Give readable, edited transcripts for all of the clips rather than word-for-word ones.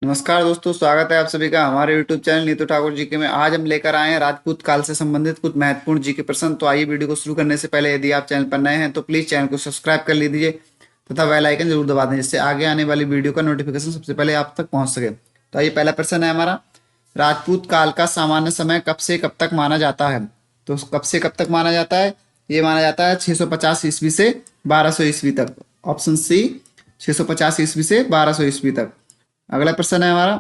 नमस्कार दोस्तों, स्वागत है आप सभी का हमारे YouTube चैनल नीतू ठाकुर जी के में। आज हम लेकर आए हैं राजपूत काल से संबंधित कुछ महत्वपूर्ण जी के प्रश्न। तो आइए वीडियो को शुरू करने से पहले यदि आप चैनल पर नए हैं तो प्लीज चैनल को सब्सक्राइब कर लीजिए तथा बेल आइकन जरूर दबा दें, जिससे आगे आने वाली वीडियो का नोटिफिकेशन सबसे पहले आप तक पहुंच सके। तो आइए, पहला प्रश्न है हमारा, राजपूत काल का सामान्य समय कब से कब तक माना जाता है? तो कब से कब तक माना जाता है? ये माना जाता है 650 ईस्वी से 1200 ईस्वी तक। ऑप्शन सी, 650 ईस्वी से 1200 ईस्वी तक। अगला प्रश्न है हमारा,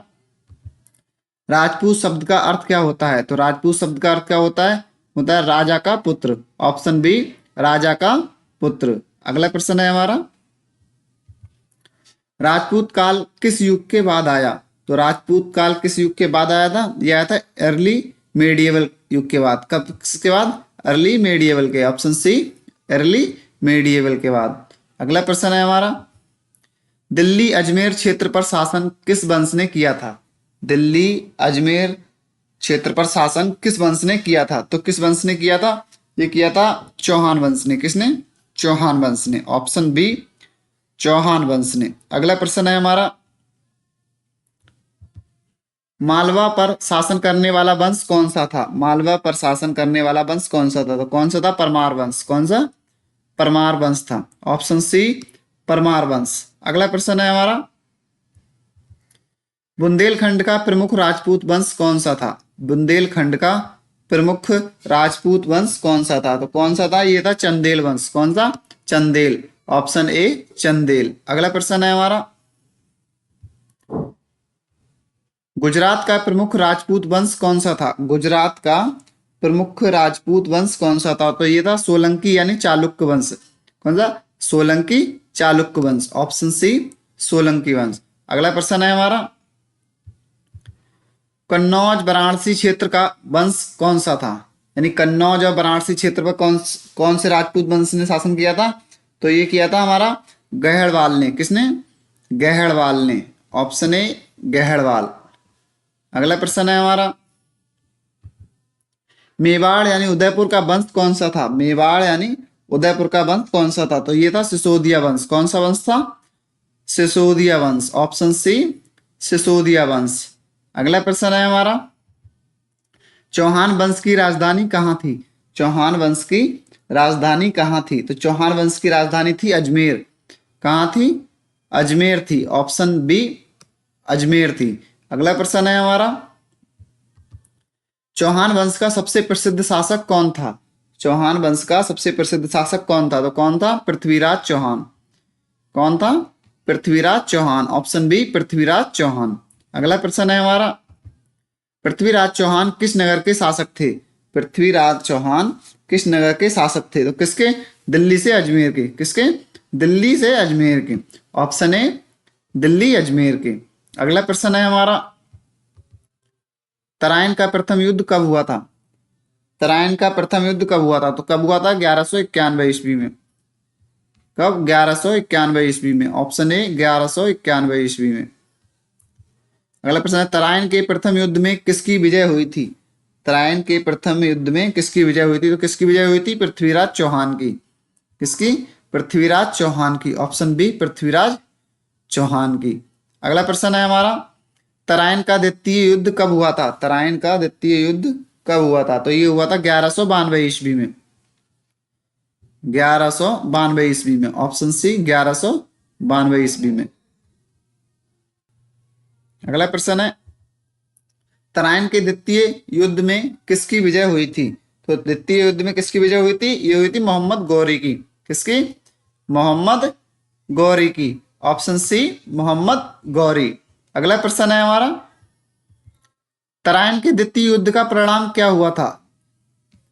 राजपूत शब्द का अर्थ क्या होता है? तो राजपूत शब्द का अर्थ क्या होता है? होता है राजा का पुत्र। ऑप्शन बी, राजा का पुत्र। अगला प्रश्न है हमारा, राजपूत काल किस युग के बाद आया? तो राजपूत काल किस युग के बाद आया था? यह आया था अर्ली मेडिएवल युग के बाद। कब, किसके बाद? अर्ली मेडिएवल के। ऑप्शन सी, अर्ली मेडिएवल के बाद। अगला प्रश्न है हमारा, दिल्ली अजमेर क्षेत्र पर शासन किस वंश ने किया था? दिल्ली अजमेर क्षेत्र पर शासन किस वंश ने किया था? तो किस वंश ने किया था? ये किया था चौहान वंश ने। किसने? चौहान वंश ने। ऑप्शन बी, चौहान वंश ने। अगला प्रश्न है हमारा, मालवा पर शासन करने वाला वंश कौन सा था? मालवा पर शासन करने वाला वंश कौन सा था? तो कौन सा था? परमार वंश। कौन सा? परमार वंश था। ऑप्शन सी, परमार वंश। अगला प्रश्न है हमारा, बुंदेलखंड का प्रमुख राजपूत वंश कौन सा था? बुंदेलखंड का प्रमुख राजपूत वंश कौन सा था? तो कौन सा था? ये था चंदेल वंश। कौन सा? चंदेल। Option A, Chandel. अगला प्रश्न है हमारा, गुजरात का प्रमुख राजपूत वंश कौन सा था? गुजरात का प्रमुख राजपूत वंश कौन सा था? तो ये था सोलंकी यानी चालुक्य वंश। कौन सा? सोलंकी चालुक्य वंश। ऑप्शन सी, सोलंकी वंश। अगला प्रश्न है हमारा, कन्नौज वाराणसी क्षेत्र का वंश कौन सा था? यानी कन्नौज और वाराणसी क्षेत्र पर कौन कौन से राजपूत वंश ने शासन किया था? तो ये किया था हमारा गहड़वाल ने। किसने? गहड़वाल ने। Option A, Gahadwal. अगला प्रश्न है हमारा, मेवाड़ यानी उदयपुर का वंश कौन सा था? मेवाड़ यानी उदयपुर का वंश कौन सा था? तो ये था सिसोदिया वंश। कौन सा वंश था? सिसोदिया वंश। ऑप्शन सी, सिसोदिया वंश। अगला प्रश्न है हमारा, चौहान वंश की राजधानी कहाँ थी? चौहान वंश की राजधानी कहाँ थी? तो चौहान वंश की राजधानी थी अजमेर। कहाँ थी? अजमेर थी। ऑप्शन बी, अजमेर थी। अगला प्रश्न है हमारा, चौहान वंश का सबसे प्रसिद्ध शासक कौन था? चौहान वंश का सबसे प्रसिद्ध शासक कौन था? तो कौन था? पृथ्वीराज चौहान। कौन था? पृथ्वीराज चौहान। Option B, Prithviraj Chauhan. अगला प्रश्न है हमारा, पृथ्वीराज चौहान किस नगर के शासक थे? पृथ्वीराज चौहान किस नगर के शासक थे? तो किसके? दिल्ली से अजमेर के। किसके? दिल्ली से अजमेर के। ऑप्शन ए, दिल्ली अजमेर के। अगला प्रश्न है हमारा, तराइन का प्रथम युद्ध कब हुआ था? तराइन का प्रथम युद्ध कब हुआ था? तो कब हुआ था? 1191 ईस्वी में। कब? 1191 ईस्वी में। ऑप्शन ए, 1191 ईस्वी में। अगला प्रश्न है, तराइन के प्रथम युद्ध में किसकी विजय हुई थी? तराइन के प्रथम युद्ध में किसकी विजय हुई थी? तो किसकी विजय हुई थी? पृथ्वीराज चौहान की। किसकी? पृथ्वीराज चौहान की। ऑप्शन बी, पृथ्वीराज चौहान की। अगला प्रश्न है हमारा, तराइन का द्वितीय युद्ध कब हुआ था? तराइन का द्वितीय युद्ध कब हुआ था? तो ये हुआ था 1192 ईस्वी में। 1192 ईस्वी में। ऑप्शन सी, 1192 ईस्वी में। अगला प्रश्न है, तराइन के द्वितीय युद्ध में किसकी विजय हुई थी? तो द्वितीय युद्ध में किसकी विजय हुई थी? ये हुई थी मोहम्मद गौरी की। किसकी? मोहम्मद गौरी की। Option C, Mohammad Ghori. अगला प्रश्न है हमारा, तराइन के द्वितीय युद्ध का परिणाम क्या हुआ था?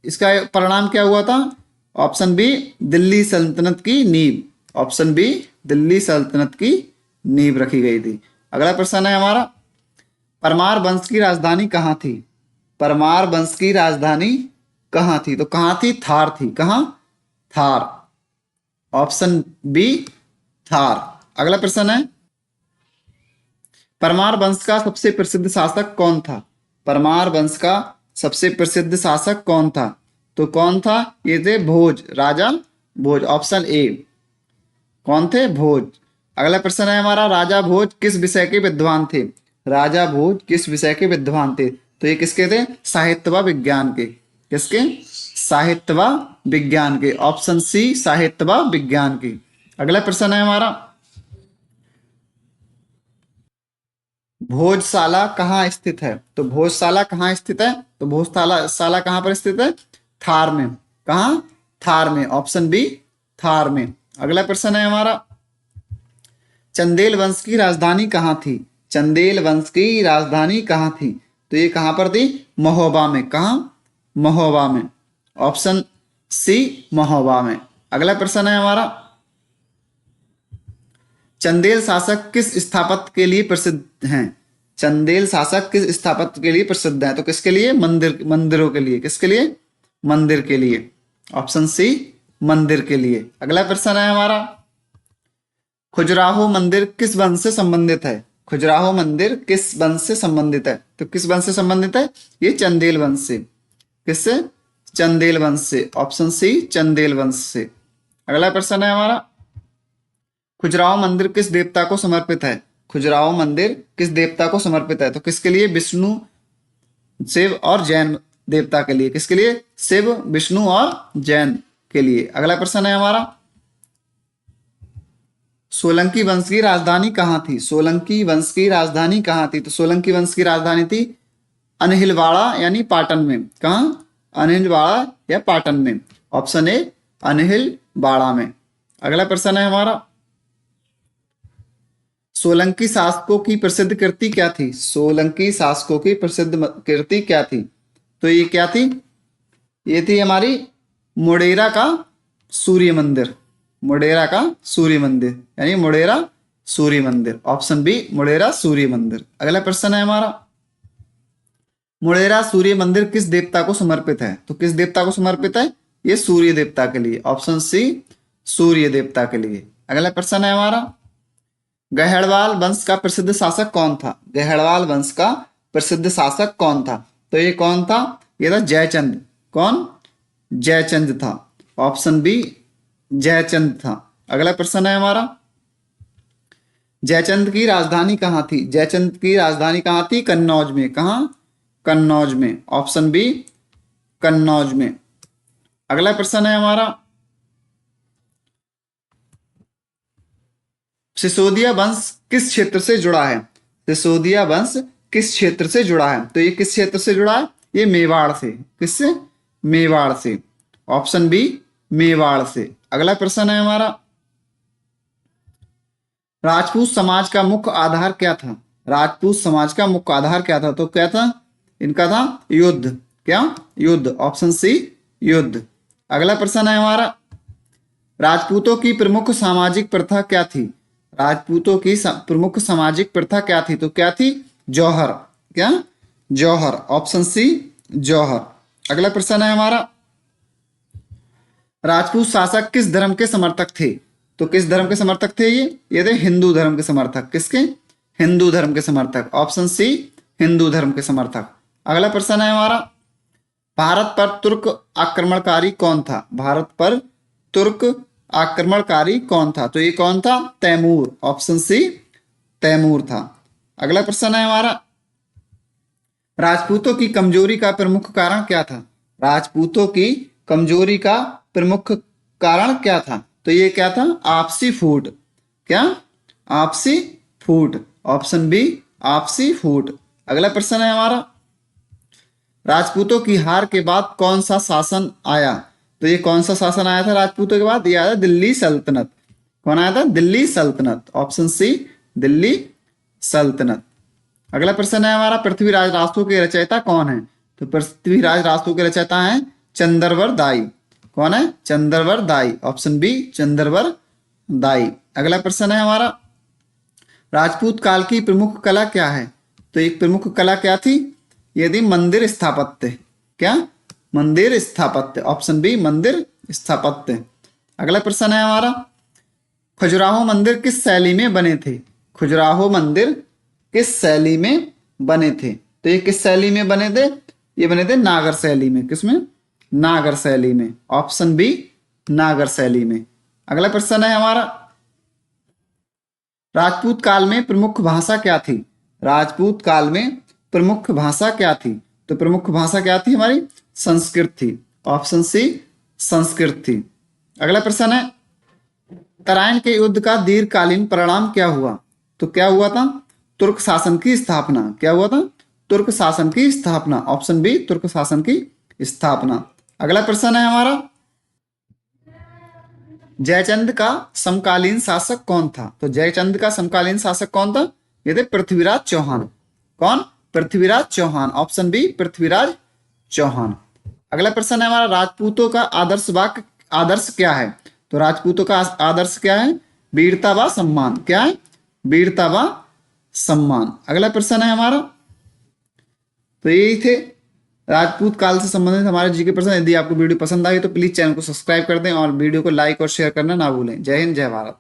इसका परिणाम क्या हुआ था? ऑप्शन बी, दिल्ली सल्तनत की नींव। ऑप्शन बी, दिल्ली सल्तनत की नींव रखी गई थी। अगला प्रश्न है हमारा, परमार वंश की राजधानी कहाँ थी? परमार वंश की राजधानी कहाँ थी? तो कहाँ थी? थार थी। कहाँ? थार। Option B, Thar. अगला प्रश्न है, परमार वंश का सबसे प्रसिद्ध शासक कौन था? परमार वंश का सबसे प्रसिद्ध शासक कौन था? तो कौन था? ये थे भोज, राजा भोज। Option A. कौन थे? भोज। अगला प्रश्न है हमारा, राजा भोज किस विषय के विद्वान थे? राजा भोज किस विषय के विद्वान थे? तो ये किसके थे? साहित्य व विज्ञान के। किसके? साहित्य व विज्ञान के। ऑप्शन सी साहित्य व विज्ञान की। अगला प्रश्न है हमारा, भोजशाला कहाँ स्थित है? तो भोजशाला कहाँ स्थित है? तो भोजशाला शाला कहाँ पर स्थित है? थार में। कहाँ? थार में। ऑप्शन बी थार में। अगला प्रश्न है हमारा, चंदेल वंश की राजधानी कहाँ थी? चंदेल वंश की राजधानी कहाँ थी? तो ये कहाँ पर थी? महोबा में। कहाँ? महोबा में। ऑप्शन सी महोबा में। अगला प्रश्न है हमारा, चंदेल शासक किस स्थापत्य के लिए प्रसिद्ध हैं? चंदेल शासक किस स्थापत्य के लिए प्रसिद्ध हैं? तो किसके लिए? मंदिरों के लिए। किसके लिए? मंदिर के लिए। ऑप्शन सी मंदिर के लिए। अगला प्रश्न है हमारा, खजुराहो मंदिर किस वंश से संबंधित है? खजुराहो मंदिर किस वंश से संबंधित है? तो किस वंश से संबंधित है? ये चंदेल वंश से। किससे? चंदेल वंश से। ऑप्शन सी चंदेल वंश से। अगला प्रश्न है हमारा, खजुराहो मंदिर किस देवता को समर्पित है? खजुराहो मंदिर किस देवता को समर्पित है? तो किसके लिए? विष्णु, शिव और जैन देवता के लिए। किसके लिए? शिव, विष्णु और जैन के लिए। अगला प्रश्न है हमारा, सोलंकी वंश की राजधानी कहाँ थी? सोलंकी वंश की राजधानी कहाँ थी? तो सोलंकी वंश की राजधानी थी अनहिलवाड़ा यानी पाटन में। कहाँ? अनहिलवाड़ा या पाटन में। ऑप्शन ए अनहिलवाड़ा में। अगला प्रश्न है हमारा, सोलंकी शासकों की प्रसिद्ध कृति क्या थी? सोलंकी शासकों की प्रसिद्ध कृति क्या थी? तो ये क्या थी? ये थी हमारी मोडेरा का सूर्य मंदिर। मोडेरा का सूर्य मंदिर यानी मोडेरा सूर्य मंदिर। ऑप्शन बी मोडेरा सूर्य मंदिर। अगला प्रश्न है हमारा, मोडेरा सूर्य मंदिर किस देवता को समर्पित है? तो किस देवता को समर्पित है? ये सूर्य देवता के लिए। ऑप्शन सी सूर्य देवता के लिए। अगला प्रश्न है हमारा, गहड़वाल वंश का प्रसिद्ध शासक कौन था? गहड़वाल वंश का प्रसिद्ध शासक कौन था? तो ये कौन था? ये था जयचंद। कौन? जयचंद था। ऑप्शन बी जयचंद था। अगला प्रश्न है हमारा, जयचंद की राजधानी कहाँ थी? जयचंद की राजधानी कहाँ थी? कन्नौज में। कहाँ? कन्नौज में। ऑप्शन बी कन्नौज में। अगला प्रश्न है हमारा, सिसोदिया वंश किस क्षेत्र से जुड़ा है? सिसोदिया वंश किस क्षेत्र से जुड़ा है? तो ये किस क्षेत्र से जुड़ा है? ये मेवाड़ से। किससे? मेवाड़ से। ऑप्शन बी मेवाड़ से। अगला प्रश्न है हमारा, राजपूत समाज का मुख्य आधार क्या था? राजपूत समाज का मुख्य आधार क्या था? तो क्या था? इनका था युद्ध। क्या? युद्ध। ऑप्शन सी युद्ध। अगला प्रश्न है हमारा, राजपूतों की प्रमुख सामाजिक प्रथा क्या थी? राजपूतों की प्रमुख सामाजिक प्रथा क्या थी? तो क्या थी? जौहर। क्या? जौहर। ऑप्शन सी जौहर। अगला प्रश्न है हमारा, राजपूत शासक किस धर्म के समर्थक थे? तो किस धर्म के समर्थक थे? ये थे हिंदू धर्म के समर्थक। किसके? हिंदू धर्म के समर्थक। ऑप्शन सी हिंदू धर्म के समर्थक। अगला प्रश्न है हमारा, भारत पर तुर्क आक्रमणकारी कौन था? भारत पर तुर्क आक्रमणकारी कौन था? तो ये कौन था? तैमूर। ऑप्शन सी तैमूर था। अगला प्रश्न है हमारा, राजपूतों की कमजोरी का प्रमुख कारण क्या था? राजपूतों की कमजोरी का प्रमुख कारण क्या था? तो ये क्या था? आपसी फूट। क्या? आपसी फूट। ऑप्शन बी आपसी फूट। अगला प्रश्न है हमारा, राजपूतों की हार के बाद कौन सा शासन आया? तो ये कौन सा शासन आया था राजपूतों के बाद? ये आया दिल्ली सल्तनत। कौन आया था? दिल्ली सल्तनत। ऑप्शन सी दिल्ली सल्तनत। अगला प्रश्न है हमारा, पृथ्वीराज रासो के रचयिता कौन है? तो पृथ्वीराज रासो के रचयिता हैं चंद्रवर दाई। कौन है? चंद्रवर दाई। ऑप्शन बी चंद्रवर दाई। अगला प्रश्न है हमारा, राजपूत काल की प्रमुख कला क्या है? तो एक प्रमुख कला क्या थी? यदि मंदिर स्थापत्य। क्या? मंदिर स्थापत्य। ऑप्शन बी मंदिर स्थापत्य। अगला प्रश्न है हमारा, खजुराहो मंदिर किस शैली में बने थे? खजुराहो मंदिर किस शैली में बने थे? तो ये किस शैली में बने थे? ये बने थे नागर शैली में। किसमें? नागर शैली में। ऑप्शन बी नागर शैली में। अगला प्रश्न है हमारा, राजपूत काल में प्रमुख भाषा क्या थी? राजपूत काल में प्रमुख भाषा क्या थी? तो प्रमुख भाषा क्या थी हमारी? संस्कृत थी। ऑप्शन सी संस्कृत थी। अगला प्रश्न है, तराइन के युद्ध का दीर्घकालीन परिणाम क्या हुआ? तो क्या हुआ था? तुर्क शासन की स्थापना। क्या हुआ था? तुर्क शासन की स्थापना। ऑप्शन बी तुर्क शासन की स्थापना। अगला प्रश्न है हमारा, जयचंद का समकालीन शासक कौन था? तो जयचंद का समकालीन शासक कौन था? ये थे पृथ्वीराज चौहान। कौन? पृथ्वीराज चौहान। Option B Prithviraj Chauhan. अगला प्रश्न है हमारा, राजपूतों का आदर्श क्या है? तो राजपूतों का आदर्श क्या है? वीरता व सम्मान। क्या है? वीरता व सम्मान। अगला प्रश्न है हमारा, तो यही थे राजपूत काल से संबंधित हमारे जीके प्रश्न। यदि आपको वीडियो पसंद आई तो प्लीज चैनल को सब्सक्राइब कर दें और वीडियो को लाइक और शेयर करना ना भूलें। जय हिंद, जय भारत।